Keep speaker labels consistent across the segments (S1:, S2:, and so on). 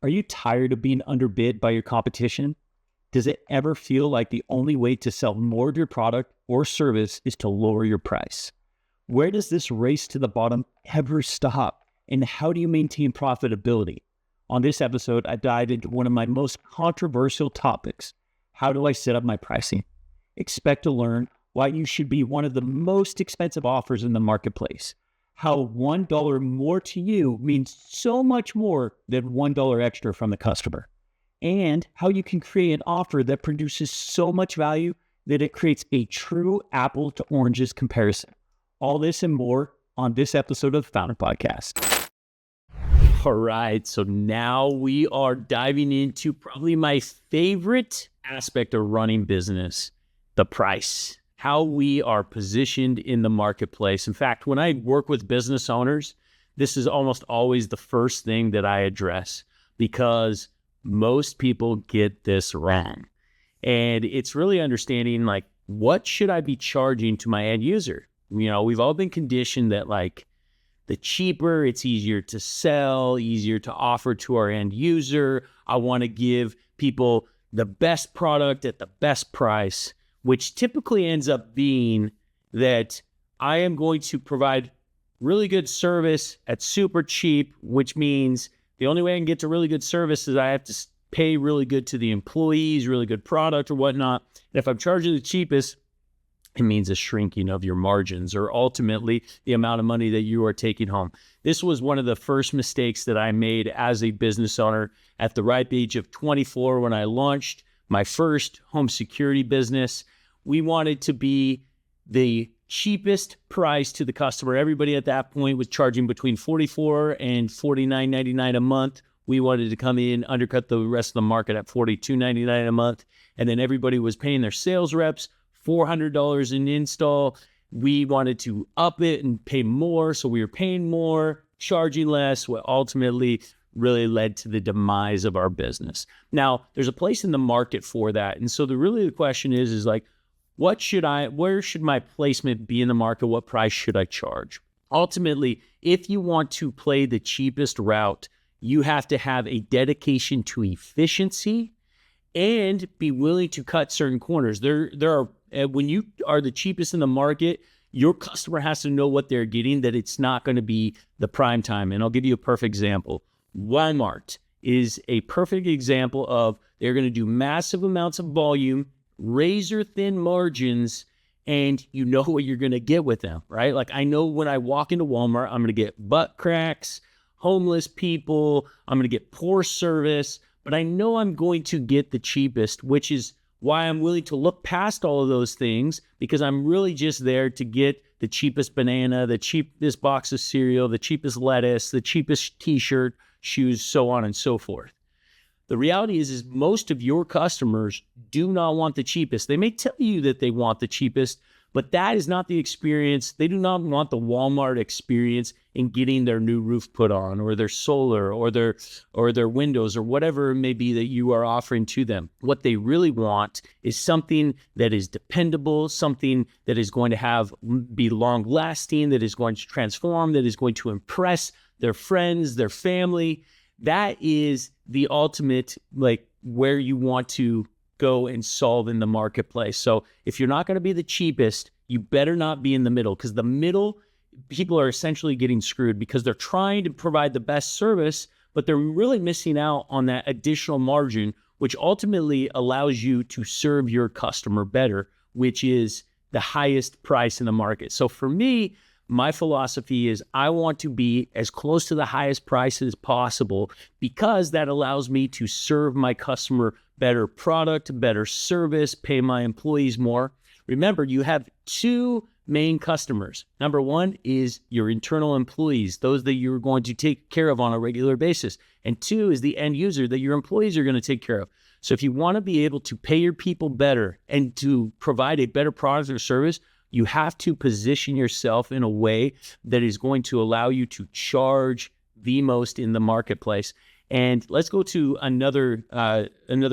S1: Are you tired of being underbid by your competition? Does it ever feel like the only way to sell more of your product or service is to lower your price? Where does this race to the bottom ever stop? And how do you maintain profitability? On this episode, I dive into one of my most controversial topics. How do I set up my pricing? Expect to learn why you should be one of the most expensive offers in the marketplace. How $1 more to you means so much more than $1 extra from the customer. And how you can create an offer that produces so much value that it creates a true apple to oranges comparison. All this and more on this episode of the Founder Podcast. All right, so now we are diving into probably my favorite aspect of running business, the price. How we are positioned in the marketplace. In fact, when I work with business owners, this is almost always the first thing that I address because most people get this wrong. And it's really understanding like, what should I be charging to my end user? You know, we've all been conditioned that like the cheaper, it's easier to sell, easier to offer to our end user. I want to give people the best product at the best price, which typically ends up being that I am going to provide really good service at super cheap, which means the only way I can get to really good service is I have to pay really good to the employees, really good product or whatnot. And if I'm charging the cheapest, it means a shrinking of your margins or ultimately the amount of money that you are taking home. This was one of the first mistakes that I made as a business owner at the ripe age of 24 when I launched my first home security business. We wanted to be the cheapest price to the customer. Everybody at that point was charging between $44 and $49.99 a month. We wanted to come in, undercut the rest of the market at $42.99 a month. And then everybody was paying their sales reps $400 in install. We wanted to up it and pay more. So we were paying more, charging less, what ultimately really led to the demise of our business. Now, there's a place in the market for that. And so the question is like, where should my placement be in the market? What price should I charge? Ultimately, if you want to play the cheapest route, you have to have a dedication to efficiency and be willing to cut certain corners. There are, when you are the cheapest in the market, your customer has to know what they're getting, that it's not going to be the prime time. And I'll give you a perfect example. Walmart is a perfect example of they're going to do massive amounts of volume, razor thin margins, and you know what you're going to get with them, right? Like I know when I walk into Walmart, I'm going to get butt cracks, homeless people, I'm going to get poor service, but I know I'm going to get the cheapest, which is why I'm willing to look past all of those things because I'm really just there to get the cheapest banana, the cheapest box of cereal, the cheapest lettuce, the cheapest t-shirt, shoes, so on and so forth. The reality is most of your customers do not want the cheapest. They may tell you that they want the cheapest, but that is not the experience. They do not want the Walmart experience in getting their new roof put on or their solar or their windows or whatever it may be that you are offering to them. What they really want is something that is dependable, something that is going to be long lasting, that is going to transform, that is going to impress their friends, their family. That is the ultimate, like where you want to go and solve in the marketplace. So if you're not going to be the cheapest, you better not be in the middle, because the middle people are essentially getting screwed because they're trying to provide the best service, but they're really missing out on that additional margin, which ultimately allows you to serve your customer better, which is the highest price in the market. So for me, my philosophy is I want to be as close to the highest price as possible because that allows me to serve my customer better product, better service, pay my employees more. Remember, you have two main customers. Number one is your internal employees, those that you're going to take care of on a regular basis. And two is the end user that your employees are going to take care of. So if you want to be able to pay your people better and to provide a better product or service, you have to position yourself in a way that is going to allow you to charge the most in the marketplace. And let's go to another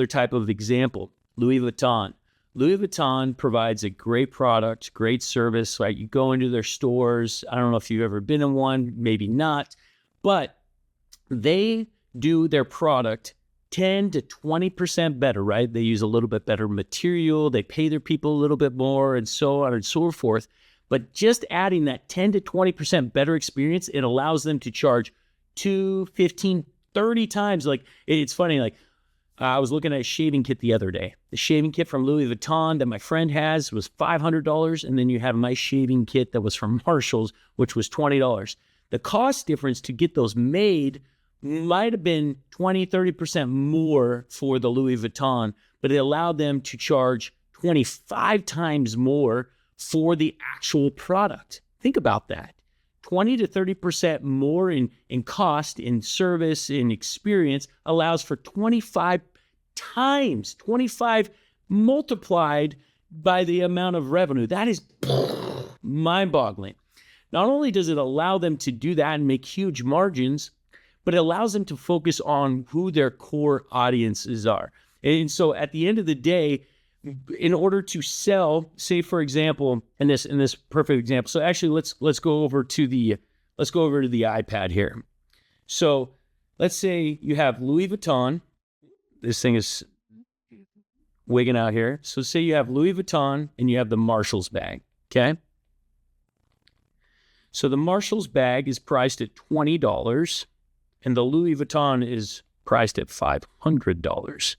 S1: type of example, Louis Vuitton. Louis Vuitton provides a great product, great service, right? You go into their stores. I don't know if you've ever been in one, maybe not, but they do their product 10 to 20% better, right? They use a little bit better material, they pay their people a little bit more, and so on and so forth. But just adding that 10 to 20% better experience, it allows them to charge 2, 15, 30 times. Like, it's funny, like, I was looking at a shaving kit the other day. The shaving kit from Louis Vuitton that my friend has was $500, and then you have my shaving kit that was from Marshall's, which was $20. The cost difference to get those made might have been 20, 30% more for the Louis Vuitton, but it allowed them to charge 25 times more for the actual product. Think about that. 20 to 30% more in cost, in service, in experience allows for 25 times, 25 multiplied by the amount of revenue. That is mind-boggling. Not only does it allow them to do that and make huge margins, but it allows them to focus on who their core audiences are. And so at the end of the day, in order to sell, say for example, in this perfect example. So actually, let's go over to the iPad here. So let's say you have Louis Vuitton. This thing is wigging out here. So say you have Louis Vuitton and you have the Marshall's bag. Okay. So the Marshall's bag is priced at $20, and the Louis Vuitton is priced at $500.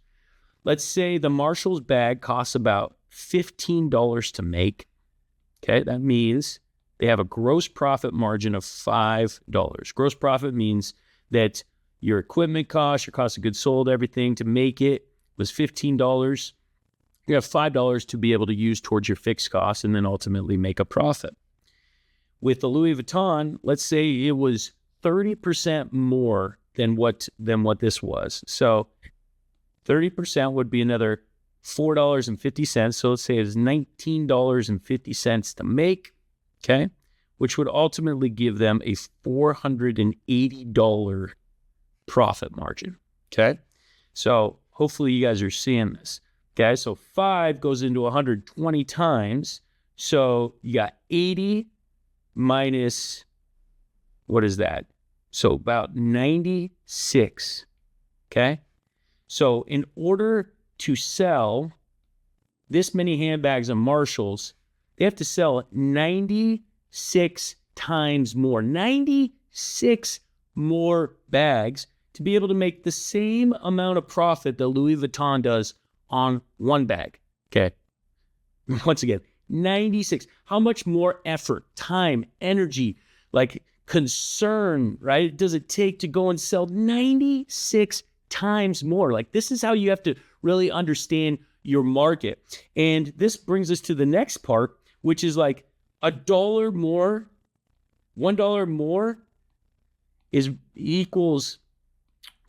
S1: Let's say the Marshall's bag costs about $15 to make. Okay, that means they have a gross profit margin of $5. Gross profit means that your equipment cost, your cost of goods sold, everything to make it was $15. You have $5 to be able to use towards your fixed costs and then ultimately make a profit. With the Louis Vuitton, let's say it was 30% more than what this was. So 30% would be another $4.50. So let's say it's $19.50 to make, okay? Which would ultimately give them a $480 profit margin, okay? So hopefully you guys are seeing this, okay? So 5 goes into 120 times. So you got 80 minus, what is that? So about 96, okay? So in order to sell this many handbags of Marshall's, they have to sell 96 times more, 96 more bags to be able to make the same amount of profit that Louis Vuitton does on one bag, okay? Once again, 96. How much more effort, time, energy, like concern, right, does it take to go and sell 96 times more? Like, this is how you have to really understand your market. And this brings us to the next part, which is like $1 more, $1 more equals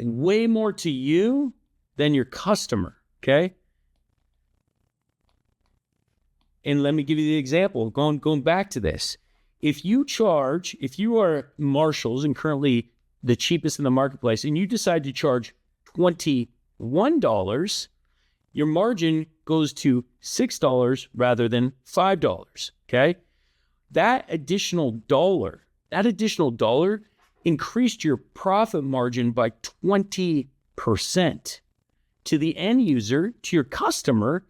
S1: way more to you than your customer, okay? And let me give you the example, going back to this. If you are Marshall's and currently the cheapest in the marketplace, and you decide to charge $21, your margin goes to $6 rather than $5, okay? That additional dollar increased your profit margin by 20%. To the end user, to your customer,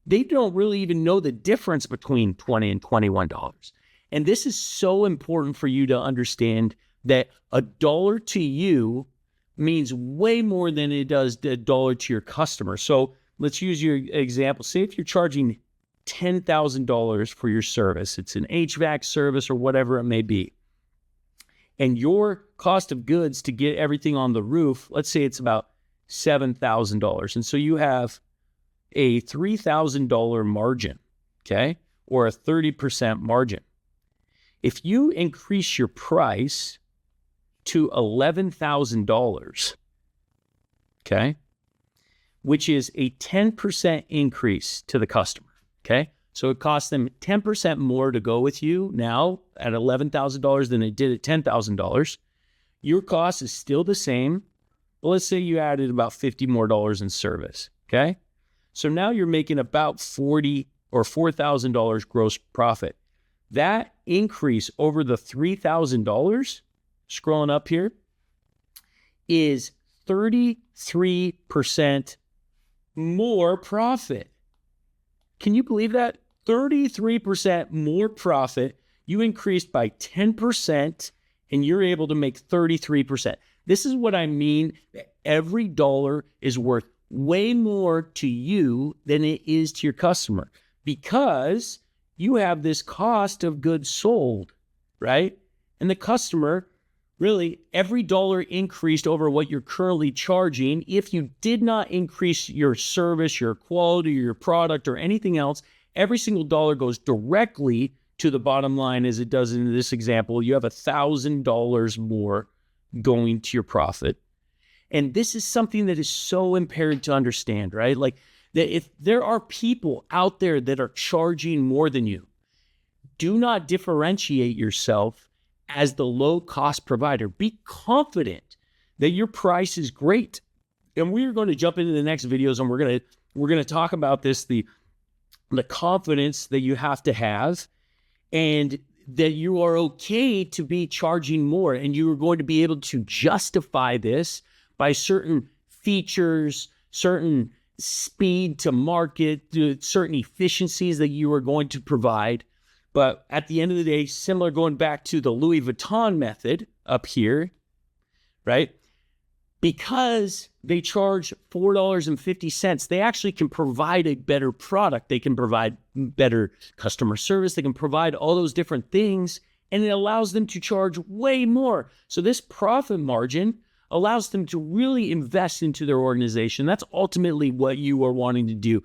S1: they don't really even know the difference between $20 and $21. And this is so important for you to understand that $1 to you means way more than it does $1 to your customer. So let's use your example. Say if you're charging $10,000 for your service, it's an HVAC service or whatever it may be, and your cost of goods to get everything on the roof, let's say it's about $7,000. And so you have a $3,000 margin, okay, or a 30% margin. If you increase your price to $11,000, okay, which is a 10% increase to the customer, okay? So it costs them 10% more to go with you now at $11,000 than it did at $10,000. Your cost is still the same, but let's say you added about $50 more in service, okay? So now you're making about $40,000 or $4,000 gross profit. That increase over the $3,000, scrolling up here, is 33% more profit. Can you believe that? 33% more profit. You increased by 10% and you're able to make 33%. This is what I mean. Every dollar is worth way more to you than it is to your customer because you have this cost of goods sold, right? And the customer, really, every dollar increased over what you're currently charging. If you did not increase your service, your quality, your product, or anything else, every single dollar goes directly to the bottom line as it does in this example. You have $1,000 more going to your profit. And this is something that is so imperative to understand, right? Like that if there are people out there that are charging more than you, do not differentiate yourself as the low cost provider. Be confident that your price is great. And we're going to jump into the next videos and we're going to talk about this, the confidence that you have to have and that you are okay to be charging more, and you are going to be able to justify this by certain features, certain speed to market, certain efficiencies that you are going to provide. But at the end of the day, similar, going back to the Louis Vuitton method up here, right? Because they charge $4.50, they actually can provide a better product. They can provide better customer service. They can provide all those different things, and it allows them to charge way more. So this profit margin allows them to really invest into their organization. That's ultimately what you are wanting to do.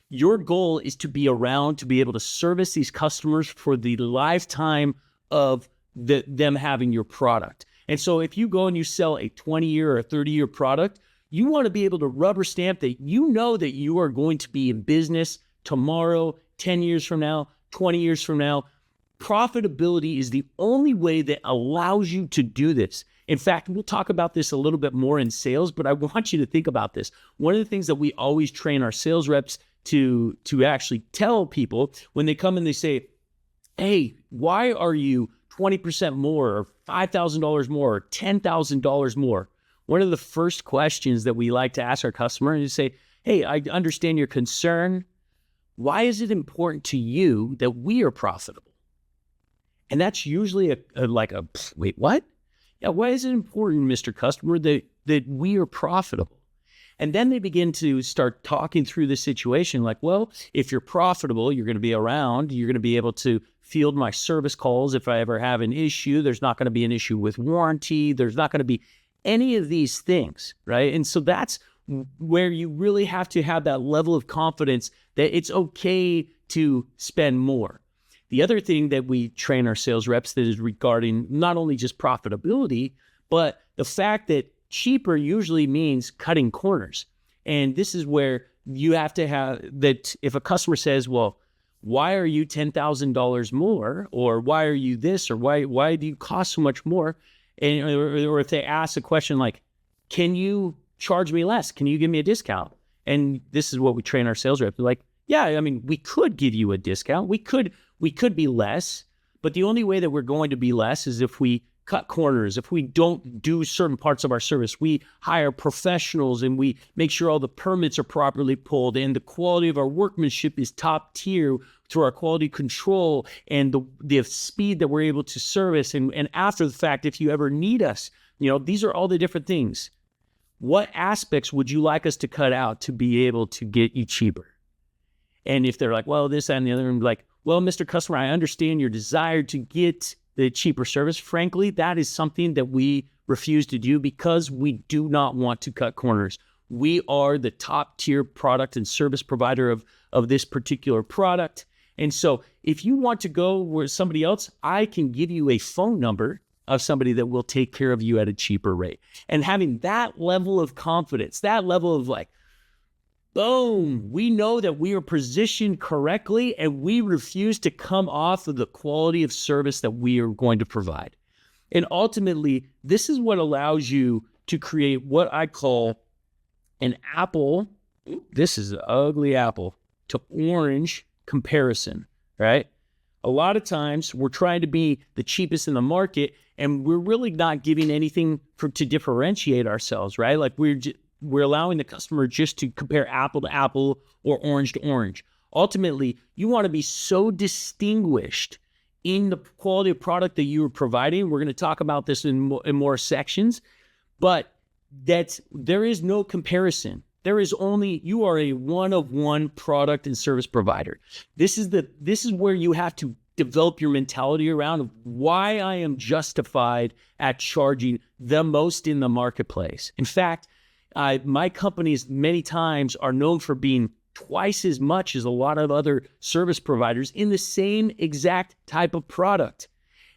S1: Your goal is to be around, to be able to service these customers for the lifetime of them having your product. And so if you go and you sell a 20-year or a 30-year product, you want to be able to rubber stamp that you know that you are going to be in business tomorrow, 10 years from now, 20 years from now. Profitability is the only way that allows you to do this. In fact, we'll talk about this a little bit more in sales, but I want you to think about this. One of the things that we always train our sales reps to actually tell people when they come and they say, hey, why are you 20% more or $5,000 more or $10,000 more? One of the first questions that we like to ask our customer is to say, hey, I understand your concern. Why is it important to you that we are profitable? And that's usually wait, what? Yeah, why is it important, Mr. Customer, that we are profitable? And then they begin to start talking through the situation like, well, if you're profitable, you're going to be around, you're going to be able to field my service calls if I ever have an issue. There's not going to be an issue with warranty. There's not going to be any of these things, right? And so that's where you really have to have that level of confidence that it's okay to spend more. The other thing that we train our sales reps that is regarding not only just profitability, but the fact that cheaper usually means cutting corners. And this is where you have to have that if a customer says, well, why are you $10,000 more? Or why are you this? Or why do you cost so much more? And, or if they ask a question like, can you charge me less? Can you give me a discount? And this is what we train our sales reps. They're like, yeah, I mean, we could give you a discount. We could be less, but the only way that we're going to be less is if we cut corners, if we don't do certain parts of our service. We hire professionals and we make sure all the permits are properly pulled and the quality of our workmanship is top tier through our quality control and the speed that we're able to service. And after the fact, if you ever need us, these are all the different things. What aspects would you like us to cut out to be able to get you cheaper? And if they're like, well, this, that, and the other, I'm like, well, Mr. Customer, I understand your desire to get the cheaper service. Frankly, that is something that we refuse to do because we do not want to cut corners. We are the top tier product and service provider of this particular product. And so if you want to go with somebody else, I can give you a phone number of somebody that will take care of you at a cheaper rate. And having that level of confidence, that level of like, boom, we know that we are positioned correctly and we refuse to come off of the quality of service that we are going to provide. And ultimately, this is what allows you to create what I call an apple, this is an ugly apple, to orange comparison, right? A lot of times we're trying to be the cheapest in the market, and we're really not giving anything to differentiate ourselves, right? Like we're allowing the customer just to compare apple to apple or orange to orange. Ultimately, you want to be so distinguished in the quality of product that you are providing. We're going to talk about this in more sections, but there is no comparison. There is only, you are a one-of-one product and service provider. This is where you have to develop your mentality around why I am justified at charging the most in the marketplace. In fact, my companies many times are known for being twice as much as a lot of other service providers in the same exact type of product.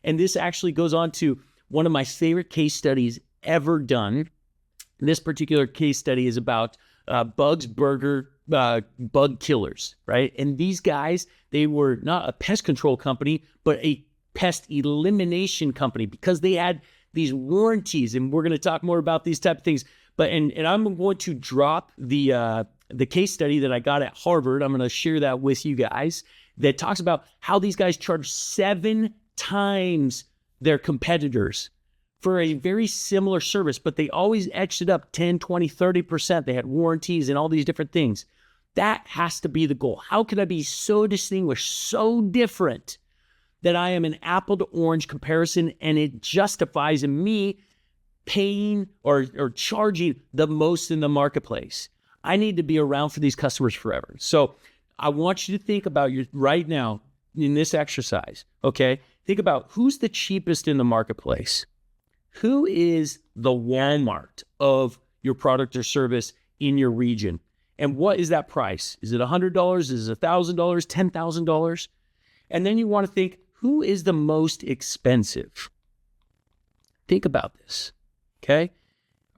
S1: And this actually goes on to one of my favorite case studies ever done. This particular case study is about Bug's Burger bug killers, right? And these guys, they were not a pest control company, but a pest elimination company because they had these warranties. And we're going to talk more about these type of things. But and I'm going to drop the case study that I got at Harvard. I'm going to share that with you guys that talks about how these guys charge 7 times their competitors for a very similar service, but they always etched it up 10, 20, 30%. They had warranties and all these different things. That has to be the goal. How can I be so distinguished, so different that I am an apple to orange comparison and it justifies me paying or charging the most in the marketplace? I need to be around for these customers forever. So I want you to think about right now in this exercise, okay? Think about who's the cheapest in the marketplace. Who is the Walmart of your product or service in your region? And what is that price? Is it $100? Is it $1,000? $10,000? And then you want to think, who is the most expensive? Think about this, okay?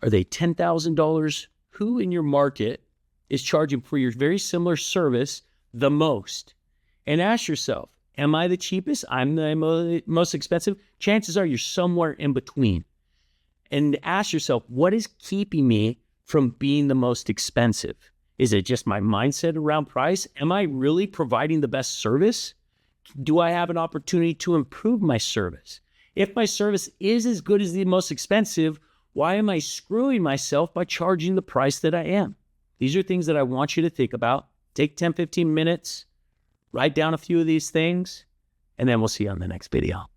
S1: Are they $10,000? Who in your market is charging for your very similar service the most? And ask yourself, am I the cheapest? I'm the most expensive? Chances are you're somewhere in between. And ask yourself, what is keeping me from being the most expensive? Is it just my mindset around price? Am I really providing the best service? Do I have an opportunity to improve my service? If my service is as good as the most expensive, why am I screwing myself by charging the price that I am? These are things that I want you to think about. Take 10, 15 minutes, write down a few of these things, and then we'll see you on the next video.